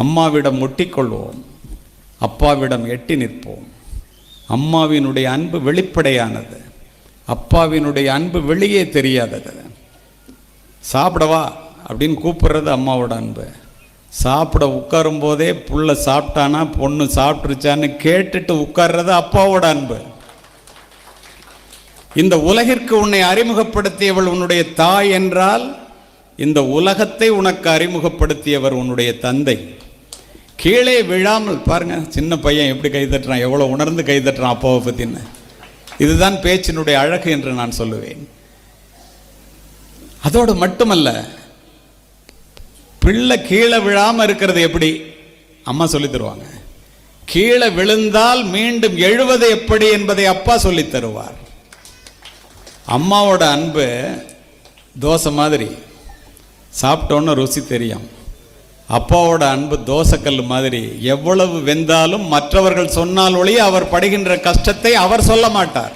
அம்மாவிடம் ஒட்டிக்கொள்வோம், அப்பாவிடம் எட்டி நிற்போம். அம்மாவினுடைய அன்பு வெளிப்படையானது, அப்பாவினுடைய அன்பு வெளியே தெரியாதது. சாப்பிடவா அப்படின்னு கூப்பிடுறது அம்மாவோட அன்பு. சாப்பிட உட்காரும் போதே புள்ள சாப்பிட்டானா பொண்ணு சாப்பிட்டுருச்சான்னு கேட்டுட்டு உட்கார்றது அப்பாவோட அன்பு. இந்த உலகிற்கு உன்னை அறிமுகப்படுத்தியவள் உன்னுடைய தாய் என்றால், இந்த உலகத்தை உனக்கு அறிமுகப்படுத்தியவர் உன்னுடைய தந்தை. கீழே விழாமல் பாருங்க, சின்ன பையன் எப்படி கைதட்டுறான், எவ்வளோ உணர்ந்து கைதட்டுறான் அப்பாவை பற்றின்னு. இதுதான் பேச்சினுடைய அழகு என்று நான் சொல்லுவேன். அதோடு மட்டுமல்ல, பிள்ளை கீழே விழாமல் இருக்கிறது எப்படி அம்மா சொல்லி தருவாங்க. கீழே விழுந்தால் மீண்டும் எழுவது எப்படி என்பதை அப்பா சொல்லி தருவார். அம்மாவோட அன்பு தோசை மாதிரி, சாப்பிட்டோன்னு ருசி தெரியும். அப்பாவோட அன்பு தோசைக்கல் மாதிரி, எவ்வளவு வெந்தாலும் மற்றவர்கள் சொன்னால் ஒழிய அவர் படுகின்ற கஷ்டத்தை அவர் சொல்ல மாட்டார்.